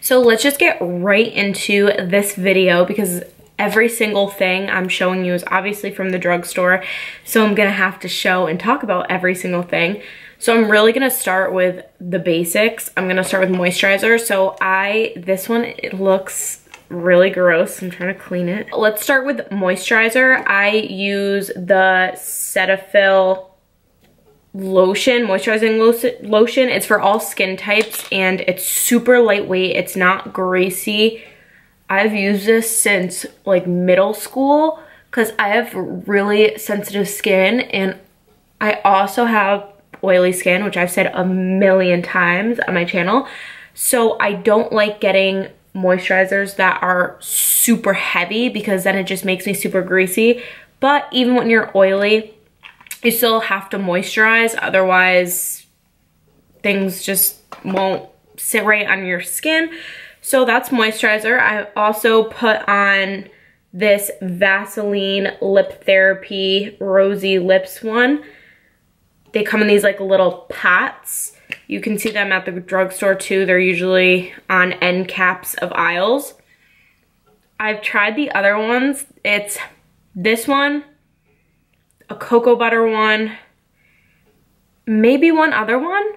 So let's just get right into this video because every single thing I'm showing you is obviously from the drugstore. So I'm gonna have to show and talk about every single thing. So I'm really gonna start with the basics. I'm gonna start with moisturizer. So this one, it looks really gross. I'm trying to clean it. Let's start with moisturizer. I use the Cetaphil lotion, moisturizing lotion. It's for all skin types and it's super lightweight. It's not greasy. I've used this since like middle school because I have really sensitive skin and I also have oily skin, which I've said a million times on my channel. So I don't like getting moisturizers that are super heavy because then it just makes me super greasy. But even when you're oily, you still have to moisturize, otherwise things just won't sit right on your skin. So that's moisturizer. I also put on this Vaseline Lip Therapy Rosy Lips one. They come in these like little pots. You can see them at the drugstore too. They're usually on end caps of aisles. I've tried the other ones. It's this one, a cocoa butter one, maybe one other one.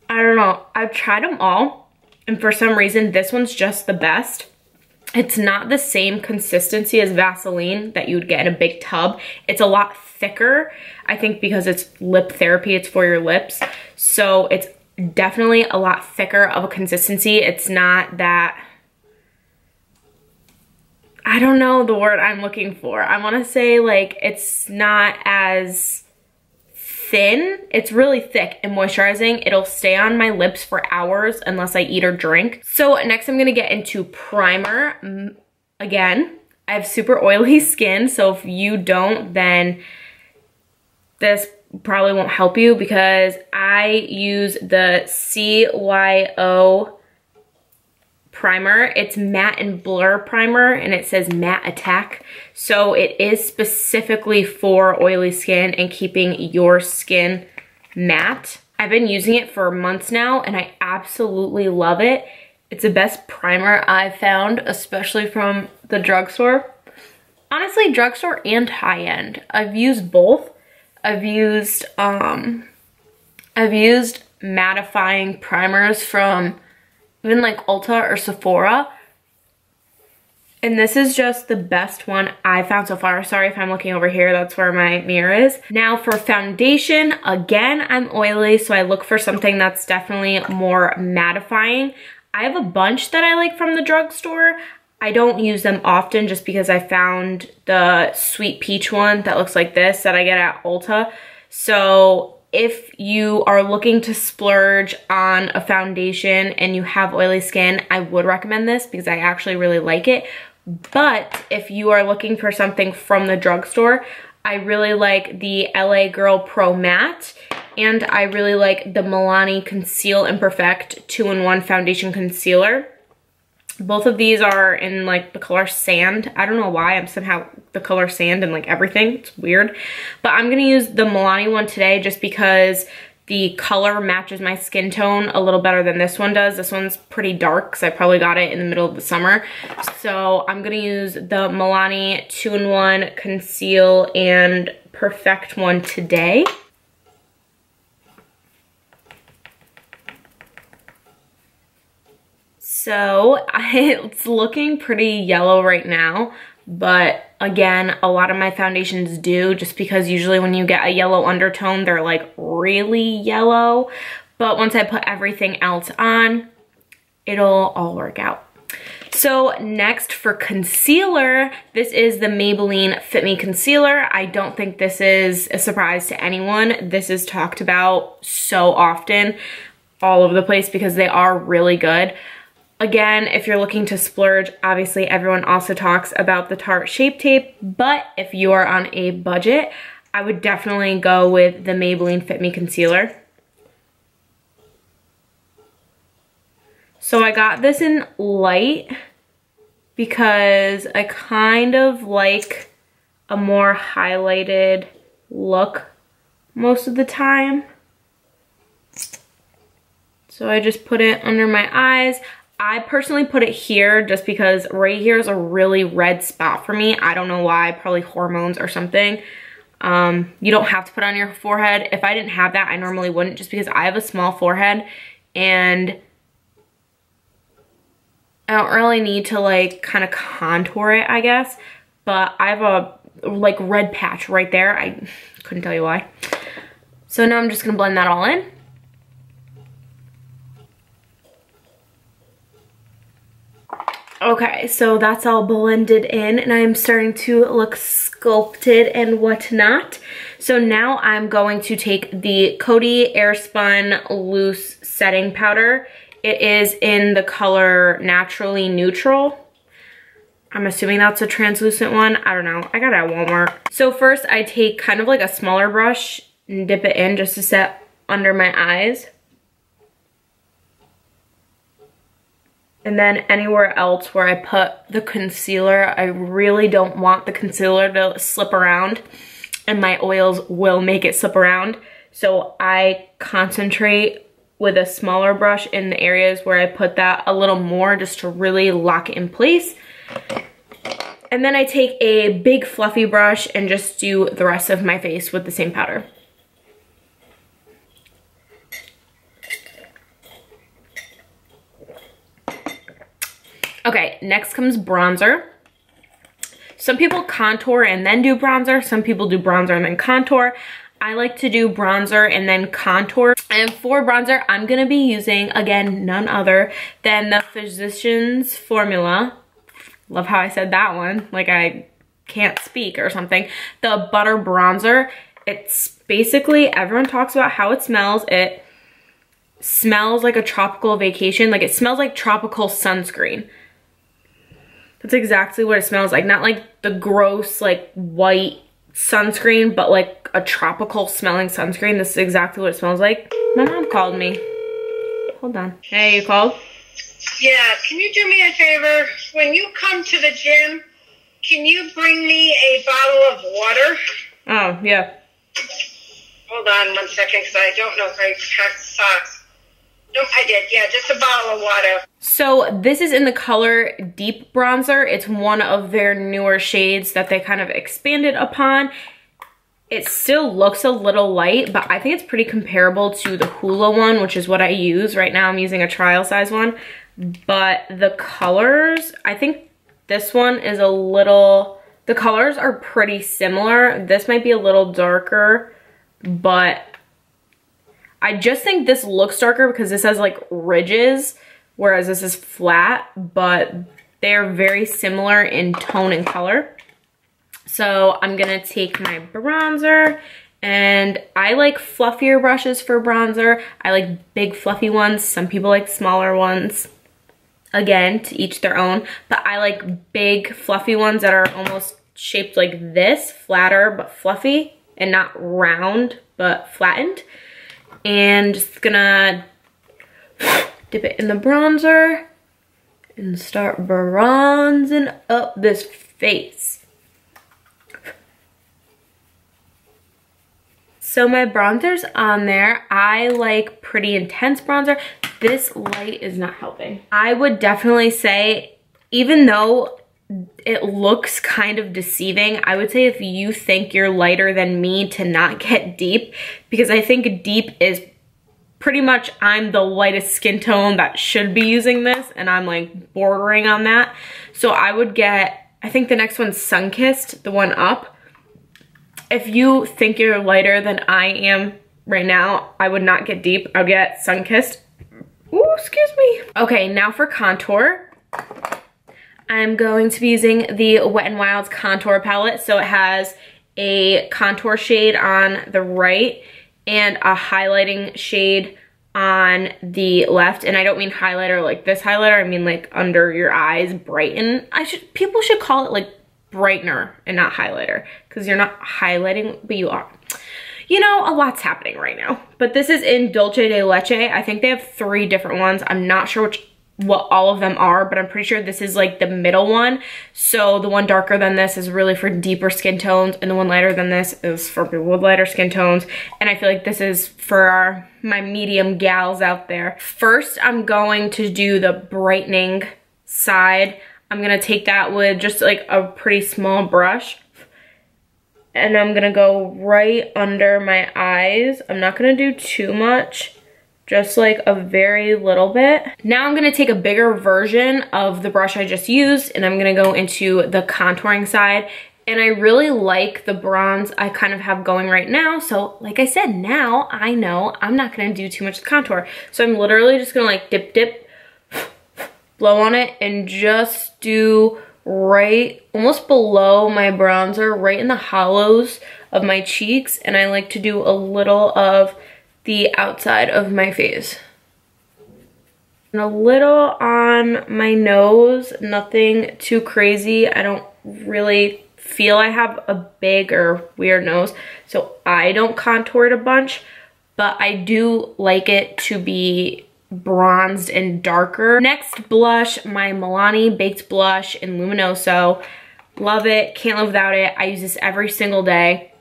I don't know. I've tried them all, and for some reason, this one's just the best. It's not the same consistency as Vaseline that you would get in a big tub. It's a lot thicker. I think because it's lip therapy, it's for your lips. So it's definitely a lot thicker of a consistency. It's not that, I don't know the word I'm looking for. I want to say like it's not as thin. It's really thick and moisturizing. It'll stay on my lips for hours unless I eat or drink. So next I'm going to get into primer. Again, I have super oily skin, so if you don't, then this probably won't help you because I use the CYO primer. It's matte and blur primer and it says matte attack. So it is specifically for oily skin and keeping your skin matte. I've been using it for months now and I absolutely love it. It's the best primer I've found, especially from the drugstore. Honestly, drugstore and high-end. I've used both. I've used mattifying primers from even like Ulta or Sephora. And this is just the best one I found so far. Sorry if I'm looking over here, that's where my mirror is. Now for foundation, again, I'm oily, so I look for something that's definitely more mattifying. I have a bunch that I like from the drugstore. I don't use them often just because I found the Sweet Peach one that looks like this that I get at Ulta. So if you are looking to splurge on a foundation and you have oily skin, I would recommend this because I actually really like it. But if you are looking for something from the drugstore, I really like the LA Girl Pro Matte and I really like the Milani Conceal and Perfect 2-in-1 Foundation Concealer. Both of these are in like the color sand. I don't know why I'm somehow the color sand in like everything. It's weird. But I'm going to use the Milani one today just because the color matches my skin tone a little better than this one does. This one's pretty dark because I probably got it in the middle of the summer. So I'm going to use the Milani 2-in-1 Conceal and Perfect one today. So it's looking pretty yellow right now, but again, a lot of my foundations do just because usually when you get a yellow undertone, they're like really yellow. But once I put everything else on, it'll all work out. So next for concealer, this is the Maybelline Fit Me Concealer. I don't think this is a surprise to anyone. This is talked about so often all over the place because they are really good. Again, if you're looking to splurge, obviously everyone also talks about the Tarte Shape Tape, but if you are on a budget, I would definitely go with the Maybelline Fit Me Concealer. So I got this in light because I kind of like a more highlighted look most of the time. So I just put it under my eyes. I personally put it here just because right here is a really red spot for me. I don't know why, probably hormones or something. You don't have to put it on your forehead. If I didn't have that, I normally wouldn't, just because I have a small forehead and I don't really need to like kind of contour it, I guess. But I have a like red patch right there. I couldn't tell you why. So now I'm just gonna blend that all in. Okay, so that's all blended in and I'm starting to look sculpted and whatnot. So now I'm going to take the Coty Airspun Loose Setting Powder. It is in the color Naturally Neutral. I'm assuming that's a translucent one. I don't know. I got it at Walmart. So first I take kind of like a smaller brush and dip it in just to set under my eyes. And then anywhere else where I put the concealer, I really don't want the concealer to slip around and my oils will make it slip around. So I concentrate with a smaller brush in the areas where I put that a little more just to really lock it in place. And then I take a big fluffy brush and just do the rest of my face with the same powder. Okay, next comes bronzer. Some people contour and then do bronzer. Some people do bronzer and then contour. I like to do bronzer and then contour. And for bronzer, I'm gonna be using, again, none other than the Physicians Formula. Love how I said that one, like I can't speak or something. The Butter Bronzer. It's basically, everyone talks about how it smells. It smells like a tropical vacation. Like it smells like tropical sunscreen. That's exactly what it smells like. Not like the gross, like white sunscreen, but like a tropical smelling sunscreen. This is exactly what it smells like. My mom called me. Hold on. Hey, you called? Yeah, can you do me a favor? When you come to the gym, can you bring me a bottle of water? Oh, yeah. Hold on 1 second, because I don't know if I packed socks. Nope, I did. Yeah, just a bottle of water. So this is in the color Deep Bronzer. It's one of their newer shades that they kind of expanded upon. It still looks a little light, but I think it's pretty comparable to the Hoola one, which is what I use. Right now I'm using a trial size one. But the colors, I think this one is a little, the colors are pretty similar. This might be a little darker, but I just think this looks darker because this has like ridges, whereas this is flat, but they're very similar in tone and color. So I'm gonna take my bronzer, and I like fluffier brushes for bronzer. I like big fluffy ones. Some people like smaller ones. Again, to each their own, but I like big fluffy ones that are almost shaped like this, flatter but fluffy, and not round but flattened. And just gonna dip it in the bronzer and start bronzing up this face. So my bronzer's on there. I like pretty intense bronzer. This light is not helping. I would definitely say, even though it looks kind of deceiving, I would say if you think you're lighter than me, to not get deep, because I think deep is pretty much, I'm the lightest skin tone that should be using this, and I'm like bordering on that. So I would get, I think the next one's Sunkissed, the one up. If you think you're lighter than I am right now, I would not get deep. I would get Sunkissed. Ooh, excuse me. Okay, now for contour. I'm going to be using the Wet n Wild's contour palette. So it has a contour shade on the right and a highlighting shade on the left. And I don't mean highlighter like this highlighter, I mean like under your eyes, brighten. People should call it like brightener and not highlighter, because you're not highlighting, but you are. You know, a lot's happening right now. But this is in Dulce de Leche. I think they have 3 different ones. I'm not sure which what all of them are, but I'm pretty sure this is like the middle one. So the one darker than this is really for deeper skin tones, and the one lighter than this is for people with lighter skin tones. And I feel like this is for my medium gals out there. First, I'm going to do the brightening side. I'm gonna take that with just like a pretty small brush, and I'm gonna go right under my eyes. I'm not gonna do too much, just like a very little bit. Now I'm gonna take a bigger version of the brush I just used, and I'm gonna go into the contouring side. And I really like the bronze I kind of have going right now. So like I said, now I know I'm not gonna do too much contour. So I'm literally just gonna like dip, blow on it, and just do right almost below my bronzer, right in the hollows of my cheeks. And I like to do a little of the outside of my face. And a little on my nose, nothing too crazy. I don't really feel I have a big or weird nose, so I don't contour it a bunch, but I do like it to be bronzed and darker. Next blush, my Milani Baked Blush in Luminoso. Love it, can't live without it. I use this every single day.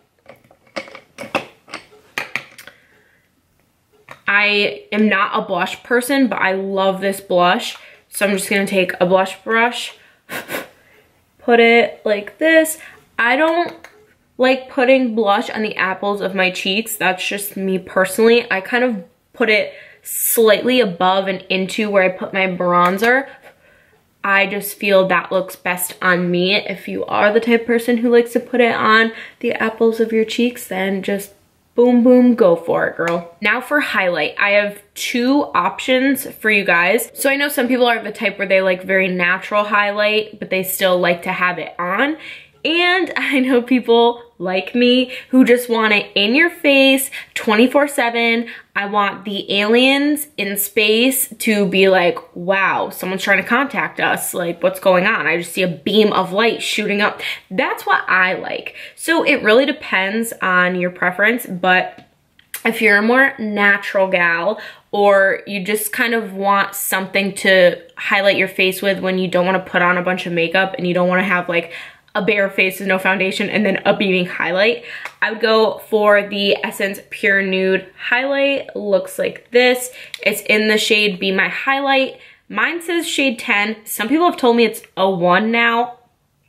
I am not a blush person, but I love this blush. So I'm just gonna take a blush brush, put it like this. I don't like putting blush on the apples of my cheeks. That's just me personally. I kind of put it slightly above and into where I put my bronzer. I just feel that looks best on me. If you are the type of person who likes to put it on the apples of your cheeks, then just boom, boom, go for it, girl. Now for highlight, I have two options for you guys. So I know some people are the type where they like very natural highlight, but they still like to have it on. And I know people like me who just want it in your face 24/7. I want the aliens in space to be like, wow, someone's trying to contact us. Like, what's going on? I just see a beam of light shooting up. That's what I like. So it really depends on your preference, but if you're a more natural gal, or you just kind of want something to highlight your face with when you don't want to put on a bunch of makeup and you don't want to have like a bare face with no foundation and then a beaming highlight, I would go for the Essence Pure Nude highlight. Looks like this. It's in the shade Be My Highlight. Mine says shade 10. Some people have told me it's a 1 now.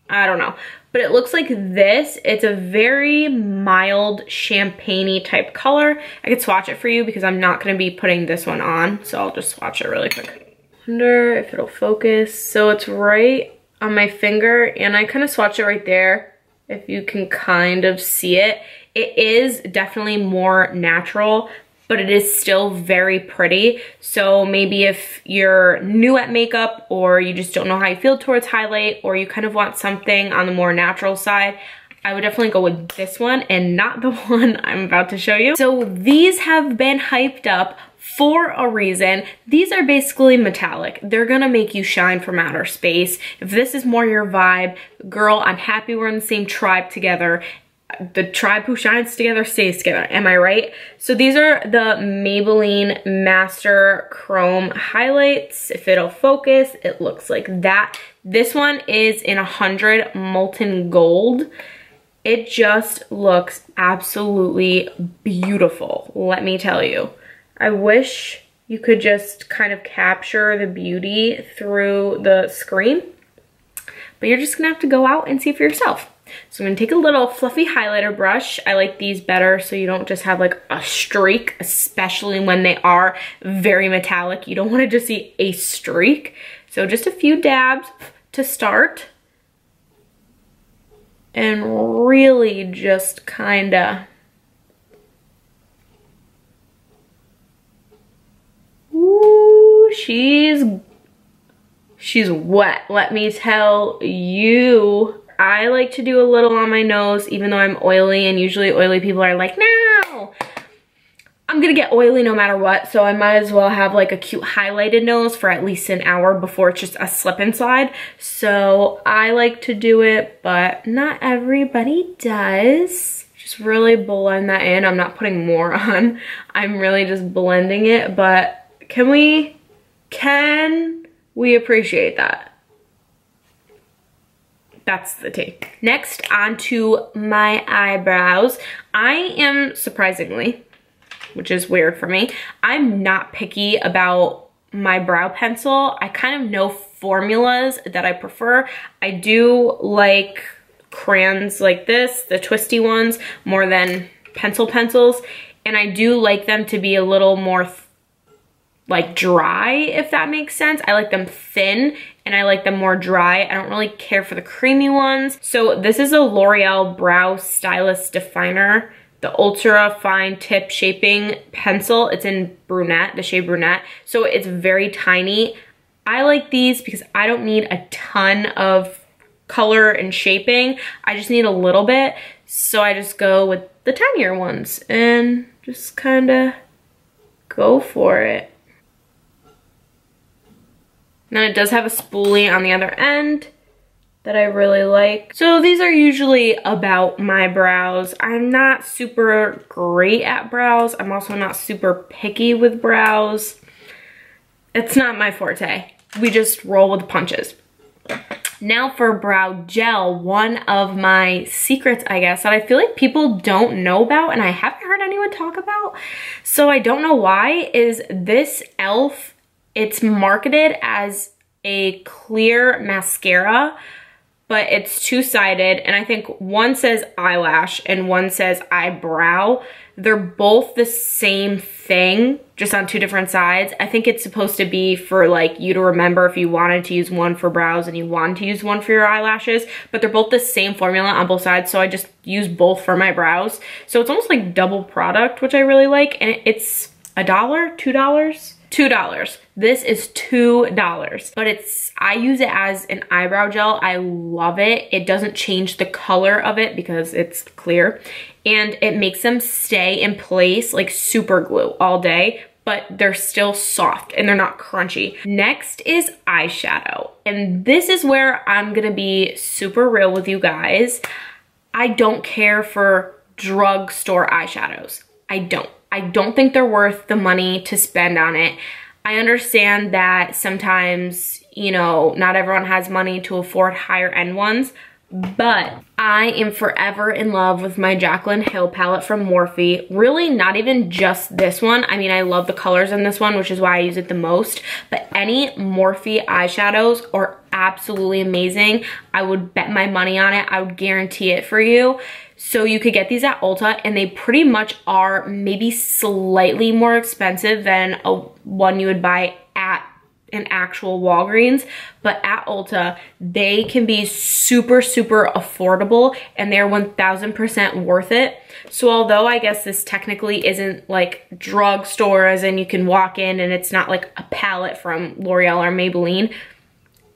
I don't know. But it looks like this. It's a very mild champagne-y type color. I could swatch it for you because I'm not going to be putting this one on. So I'll just swatch it really quick. Wonder if it'll focus. So it's right on my finger, and I kind of swatch it right there if you can kind of see it. It is definitely more natural, but it is still very pretty. So maybe if you're new at makeup, or you just don't know how you feel towards highlight, or you kind of want something on the more natural side, I would definitely go with this one and not the one I'm about to show you. So these have been hyped up for a reason. These are basically metallic. They're gonna make you shine from outer space. If this is more your vibe, girl, I'm happy we're in the same tribe together. The tribe who shines together stays together, am I right? So these are the Maybelline Master Chrome highlights. If it'll focus, it looks like that. This one is in 100 Molten Gold. It just looks absolutely beautiful, let me tell you. I wish you could just kind of capture the beauty through the screen, but you're just gonna have to go out and see for yourself. So I'm gonna take a little fluffy highlighter brush. I like these better so you don't just have like a streak, especially when they are very metallic. You don't wanna just see a streak. So just a few dabs to start. And really just kinda, ooh, she's wet, let me tell you. I like to do a little on my nose, even though I'm oily, and usually oily people are like, no, I'm gonna get oily no matter what, so I might as well have like a cute highlighted nose for at least an hour before it's just a slip and slide. So I like to do it, but not everybody does. Just really blend that in. I'm not putting more on. I'm really just blending it, but can We appreciate that. That's the tea. Next, on to my eyebrows. I am surprisingly, which is weird for me, I'm not picky about my brow pencil. I kind of know formulas that I prefer. I do like crayons like this, the twisty ones, more than pencils. And I do like them to be a little more like dry, if that makes sense. I like them thin and I like them more dry. I don't really care for the creamy ones. So this is a L'Oreal Brow Stylist Definer, the ultra fine tip shaping pencil. It's in brunette, the shade brunette. So it's very tiny. I like these because I don't need a ton of color and shaping. I just need a little bit. So I just go with the tinier ones and just kind of go for it. And then it does have a spoolie on the other end that I really like. So these are usually about my brows. I'm not super great at brows. I'm also not super picky with brows. It's not my forte. We just roll with the punches. Now for brow gel, one of my secrets, I guess, that I feel like people don't know about and I haven't heard anyone talk about, so I don't know why, is this e.l.f. It's marketed as a clear mascara, but it's two-sided, and I think one says eyelash and one says eyebrow. They're both the same thing, just on two different sides. I think it's supposed to be for like you to remember if you wanted to use one for brows and you wanted to use one for your eyelashes, but they're both the same formula on both sides, so I just use both for my brows. So it's almost like double product, which I really like, and it's $1, $2? $2. This is $2, but I use it as an eyebrow gel. I love it. It doesn't change the color of it because it's clear, and it makes them stay in place like super glue all day, but they're still soft and they're not crunchy. Next is eyeshadow, and this is where I'm gonna be super real with you guys. I don't care for drugstore eyeshadows. I don't think they're worth the money to spend on it. I understand that sometimes, you know, not everyone has money to afford higher end ones, but I am forever in love with my Jaclyn Hill palette from Morphe. Really, not even just this one. I mean, I love the colors in this one, which is why I use it the most, but any Morphe eyeshadows are absolutely amazing. I would bet my money on it. I would guarantee it for you. So you could get these at Ulta, and they pretty much are maybe slightly more expensive than one you would buy at an actual Walgreens, but at Ulta, they can be super, super affordable, and they're 1000% worth it. So although I guess this technically isn't like drugstore, as in you can walk in and it's not like a palette from L'Oreal or Maybelline,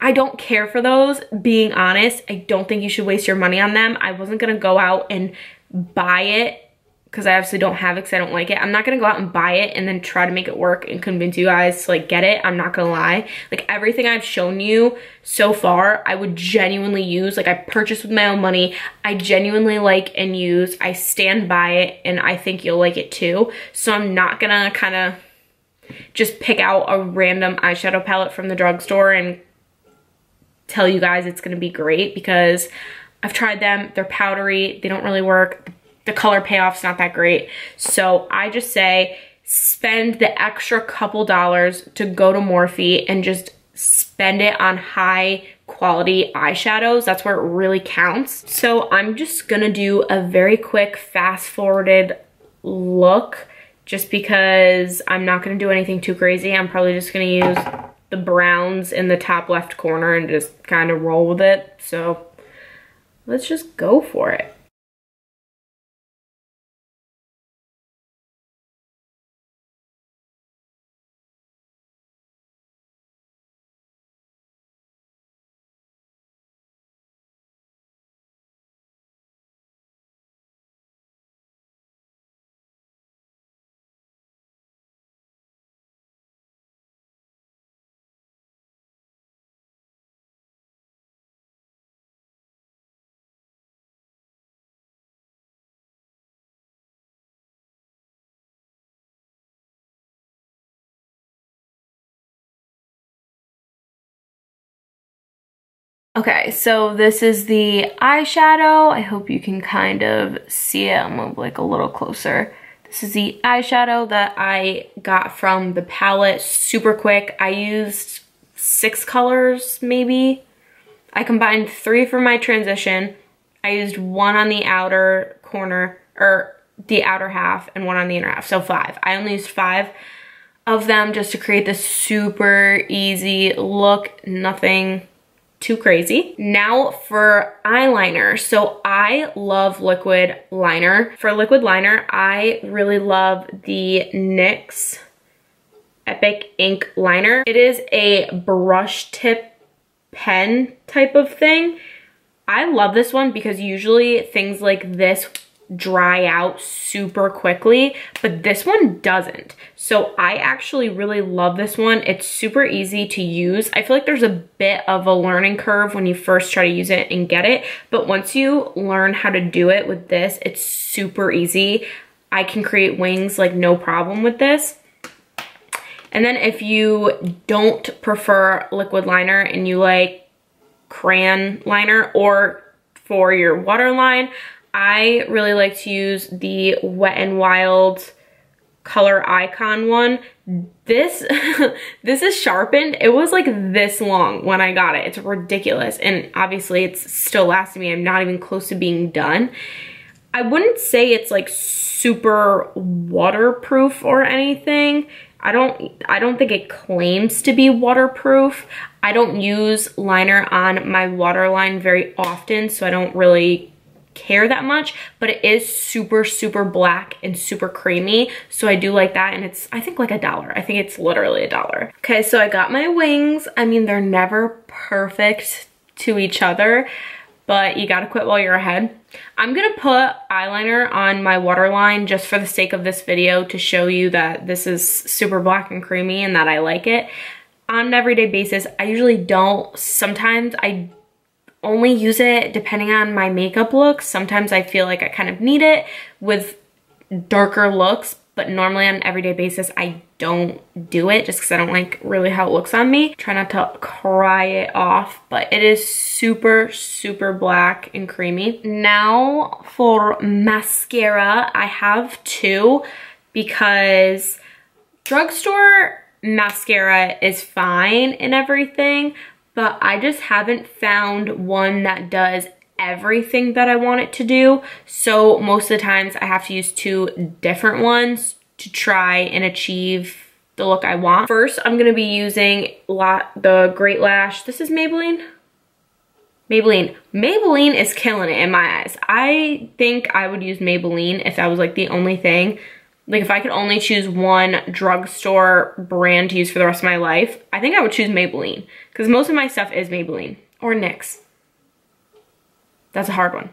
I don't care for those, being honest. I don't think you should waste your money on them. I wasn't gonna go out and buy it because I obviously don't have it because I don't like it. I'm not gonna go out and buy it and then try to make it work and convince you guys to like get it. I'm not gonna lie. Like everything I've shown you so far, I would genuinely use. Like I purchased with my own money. I genuinely like and use. I stand by it, and I think you'll like it too. So I'm not gonna kind of just pick out a random eyeshadow palette from the drugstore and tell you guys it's gonna be great, because I've tried them. They're powdery. They don't really work. The color payoff's not that great. So I just say spend the extra couple dollars to go to Morphe and just spend it on high quality eyeshadows. That's where it really counts. So I'm just gonna do a very quick fast forwarded look, just because I'm not gonna do anything too crazy. I'm probably just gonna use the browns in the top left corner and just kind of roll with it. So let's just go for it. Okay, so this is the eyeshadow. I hope you can kind of see it. I'll move like a little closer. This is the eyeshadow that I got from the palette, super quick. I used 6 colors maybe. I combined 3 for my transition. I used 1 on the outer corner, or the outer half, and 1 on the inner half, so 5. I only used 5 of them just to create this super easy look, nothing too crazy. Now for eyeliner. So I love liquid liner. For liquid liner, I really love the NYX Epic Ink Liner. It is a brush tip pen type of thing. I love this one because usually things like this dry out super quickly, but this one doesn't. So I actually really love this one. It's super easy to use. I feel like there's a bit of a learning curve when you first try to use it and get it, but once you learn how to do it with this, it's super easy. I can create wings like no problem with this. And then if you don't prefer liquid liner and you like crayon liner, or for your waterline, I really like to use the Wet n Wild Color Icon one. This this is sharpened. It was like this long when I got it. It's ridiculous, and obviously it's still lasting me. I'm not even close to being done. I wouldn't say it's like super waterproof or anything. I don't think it claims to be waterproof. I don't use liner on my waterline very often, so I don't really care that much, but it is super, super black and super creamy, so I do like that, and it's, I think, like $1. I think it's literally $1. Okay, so I got my wings. I mean, they're never perfect to each other, but you gotta quit while you're ahead. I'm gonna put eyeliner on my waterline just for the sake of this video to show you that this is super black and creamy and that I like it. On an everyday basis, I usually don't. Sometimes I only use it depending on my makeup looks. Sometimes I feel like I kind of need it with darker looks, but normally on an everyday basis, I don't do it just because I don't like really how it looks on me. Try not to cry it off, but it is super, super black and creamy. Now for mascara, I have 2 because Drugstore mascara is fine and everything, but I just haven't found one that does everything that I want it to do. So most of the times I have to use 2 different ones to try and achieve the look I want. First, I'm gonna be using the Great Lash. This is Maybelline. Maybelline is killing it in my eyes. I think I would use Maybelline if that was like the only thing. Like if I could only choose one drugstore brand to use for the rest of my life, I think I would choose Maybelline because most of my stuff is Maybelline or NYX. That's a hard one.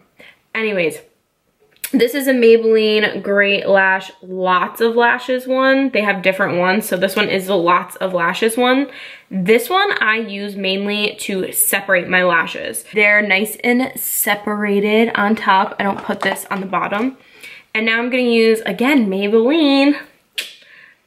Anyways, this is a Maybelline Great Lash Lots of Lashes one. They have different ones, so this one is the Lots of Lashes one. This one I use mainly to separate my lashes. They're nice and separated on top. I don't put this on the bottom. And now I'm gonna use, again, Maybelline.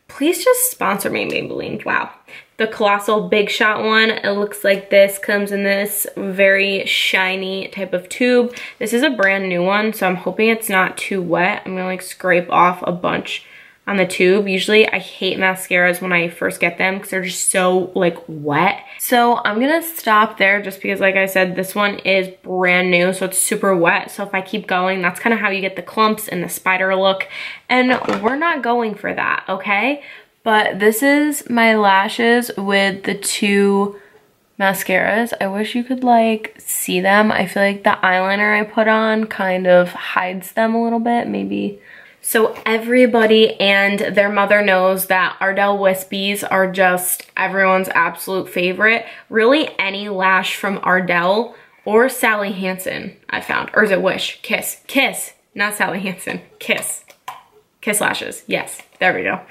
Please just sponsor me, Maybelline, wow. The Colossal Big Shot one, it looks like this, comes in this very shiny type of tube. This is a brand new one, so I'm hoping it's not too wet. I'm gonna like scrape off a bunch on the tube. Usually I hate mascaras when I first get them because they're just so like wet. So I'm gonna stop there just because, like I said, this one is brand new, so it's super wet. So if I keep going, that's kind of how you get the clumps and the spider look, and we're not going for that, okay? But this is my lashes with the 2 mascaras. I wish you could like see them. I feel like the eyeliner I put on kind of hides them a little bit, maybe. So everybody and their mother knows that Ardell Wispies are just everyone's absolute favorite. Really, any lash from Ardell or Sally Hansen I found. Or is it Wish? Kiss, not Sally Hansen. Kiss lashes, yes, there we go.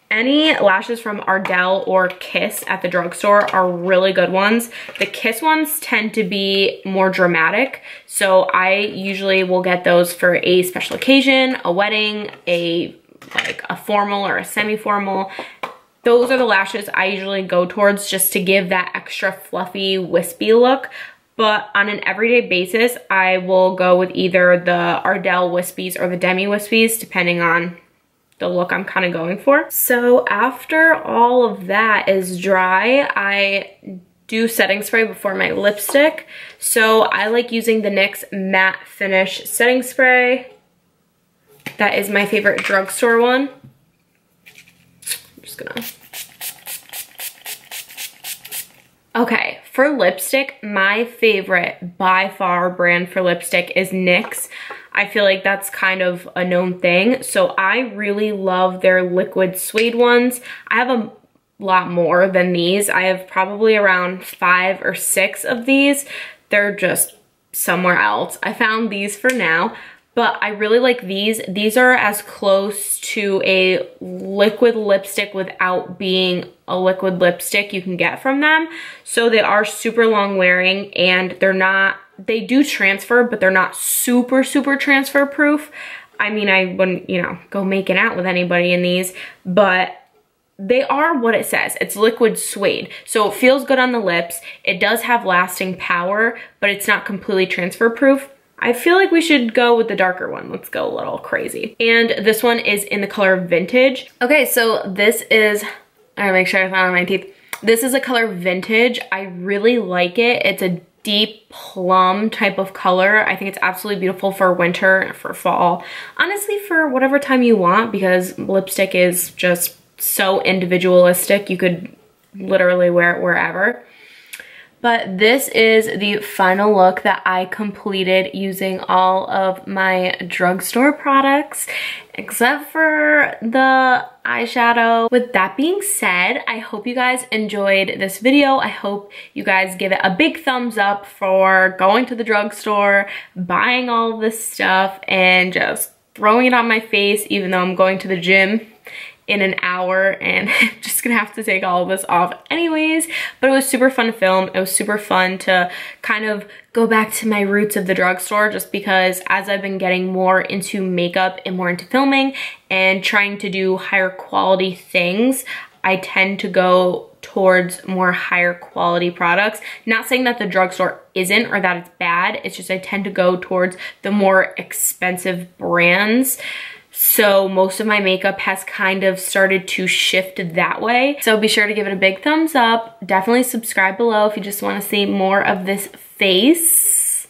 Any lashes from Ardell or Kiss at the drugstore are really good ones. The Kiss ones tend to be more dramatic, so I usually will get those for a special occasion, a wedding, like a formal or a semi-formal. Those are the lashes I usually go towards just to give that extra fluffy, wispy look. but on an everyday basis, I will go with either the Ardell Wispies or the Demi Wispies, depending on the look I'm kind of going for. So after all of that is dry, I do setting spray before my lipstick. So I like using the NYX Matte Finish setting spray. That is my favorite drugstore one. I'm just gonna... Okay, for lipstick, my favorite by far brand for lipstick is NYX. I feel like that's kind of a known thing. So I really love their liquid suede ones. I have a lot more than these. I have probably around 5 or 6 of these. They're just somewhere else. I found these for now, but I really like these. These are as close to a liquid lipstick without being a liquid lipstick you can get from them. So they are super long wearing, and they're not, they do transfer, but they're not super transfer proof. I mean, I wouldn't, you know, go making out with anybody in these, but they are what it says. It's liquid suede. So it feels good on the lips. It does have lasting power, but it's not completely transfer proof. I feel like we should go with the darker one. Let's go a little crazy. And this one is in the color Vintage. Okay, so this is, I gotta make sure I found my teeth. This is a color Vintage. I really like it. It's a deep plum type of color. I think it's absolutely beautiful for winter, for fall. Honestly, for whatever time you want, because lipstick is just so individualistic. You could literally wear it wherever. But this is the final look that I completed using all of my drugstore products, except for the eyeshadow. With that being said, I hope you guys enjoyed this video. I hope you guys give it a big thumbs up for going to the drugstore, buying all of this stuff, and just throwing it on my face, even though I'm going to the gym in an hour and I'm just gonna have to take all of this off anyways. But it was super fun to film. It was super fun to kind of go back to my roots of the drugstore, just because as I've been getting more into makeup and more into filming and trying to do higher quality things, I tend to go towards more higher quality products. Not saying that the drugstore isn't or that it's bad, it's just I tend to go towards the more expensive brands. So most of my makeup has kind of started to shift that way. So be sure to give it a big thumbs up. Definitely subscribe below if you just want to see more of this face.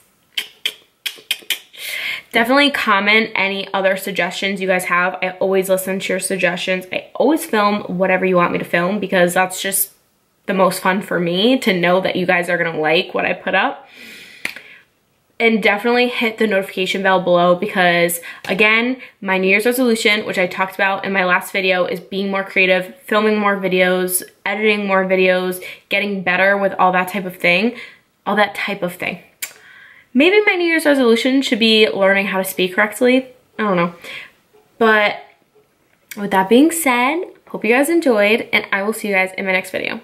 Definitely comment any other suggestions you guys have. I always listen to your suggestions. I always film whatever you want me to film, because that's just the most fun for me, to know that you guys are gonna like what I put up. And definitely hit the notification bell below, because again, my New Year's resolution, which I talked about in my last video, is being more creative, filming more videos, editing more videos, getting better with all that type of thing. Maybe my New Year's resolution should be learning how to speak correctly. I don't know. But with that being said, hope you guys enjoyed, and I will see you guys in my next video.